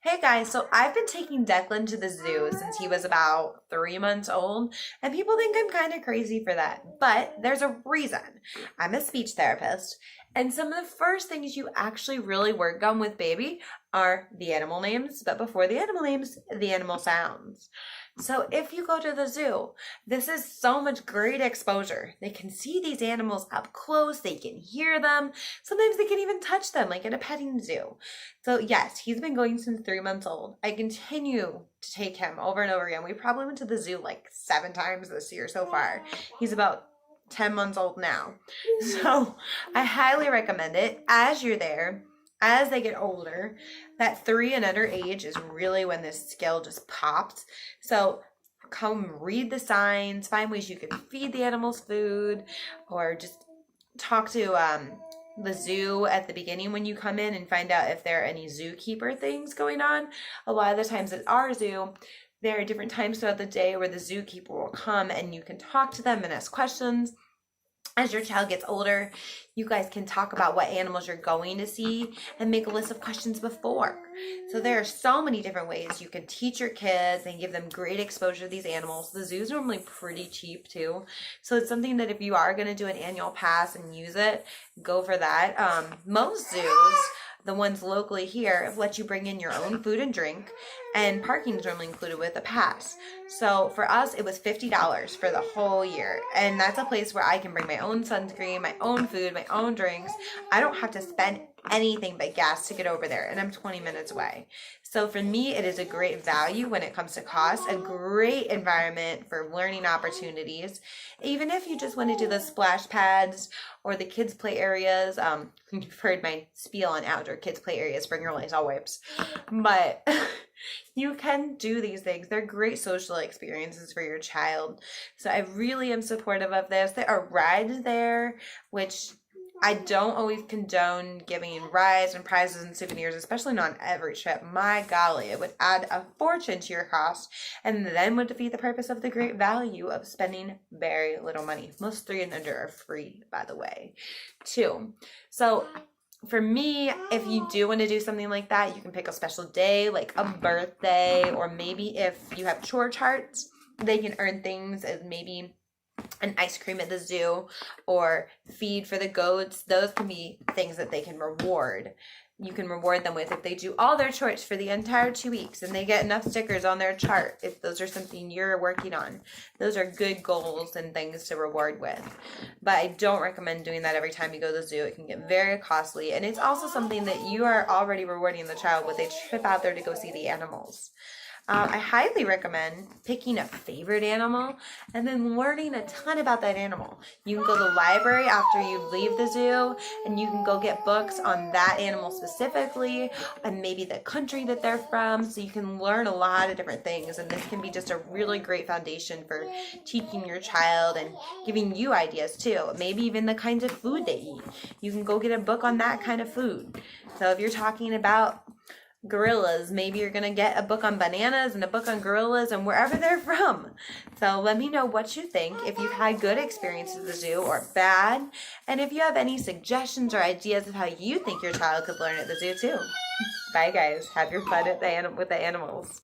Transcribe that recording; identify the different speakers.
Speaker 1: Hey guys, so I've been taking Declan to the zoo since he was about 3 months old, and people think I'm kind of crazy for that. But there's a reason. I'm a speech therapist, and some of the first things you actually really work on with baby are the animal names, but before the animal names, the animal sounds. So if you go to the zoo, this is so much great exposure. They can see these animals up close, they can hear them. Sometimes they can even touch them, like at a petting zoo. So yes, he's been going since 3 months old. I continue to take him over and over again. We probably went to the zoo like 7 times this year so far. He's about 10 months old now. So I highly recommend it as you're there. As they get older, that 3 and under age is really when this skill just pops. So come read the signs, find ways you can feed the animals food, or just talk to the zoo at the beginning when you come in and find out if there are any zookeeper things going on. A lot of the times at our zoo, there are different times throughout the day where the zookeeper will come and you can talk to them and ask questions. As your child gets older, you guys can talk about what animals you're going to see and make a list of questions before. So there are so many different ways you can teach your kids and give them great exposure to these animals. The zoo's normally pretty cheap too. So it's something that if you are going to do an annual pass and use it, go for that. Most zoos, the ones locally here, let you bring in your own food and drink, and parking is normally included with a pass. So for us, it was $50 for the whole year. And that's a place where I can bring my own sunscreen, my own food, my own drinks. I don't have to spend anything but gas to get over there, and I'm 20 minutes away. So for me, it is a great value when it comes to cost, a great environment for learning opportunities. Even if you just want to do the splash pads or the kids play areas, you've heard my spiel on outdoor kids play areas, bring your Lysol wipes. But you can do these things. They're great social experiences for your child. So I really am supportive of this. There are rides there, which I don't always condone giving rides and prizes and souvenirs, especially not on every trip. My golly, it would add a fortune to your cost and then would defeat the purpose of the great value of spending very little money. Most 3 and under are free, by the way, too. So for me, if you do want to do something like that, you can pick a special day, like a birthday, or maybe if you have chore charts, they can earn things as maybe an ice cream at the zoo or feed for the goats. Those can be things that they can reward. You can reward them with if they do all their chores for the entire 2 weeks and they get enough stickers on their chart. If those are something you're working on, those are good goals and things to reward with. But I don't recommend doing that every time you go to the zoo. It can get very costly, and it's also something that you are already rewarding the child with a trip out there to go see the animals. I highly recommend picking a favorite animal and then learning a ton about that animal. You can go to the library after you leave the zoo and you can go get books on that animal specifically and maybe the country that they're from, so you can learn a lot of different things, and this can be just a really great foundation for teaching your child and giving you ideas too. Maybe even the kinds of food they eat. You can go get a book on that kind of food. So if you're talking about gorillas, maybe you're gonna get a book on bananas and a book on gorillas and wherever they're from. So let me know what you think, if you've had good experiences at the zoo or bad, and if you have any suggestions or ideas of how you think your child could learn at the zoo too. Bye guys, have your fun at with the animals.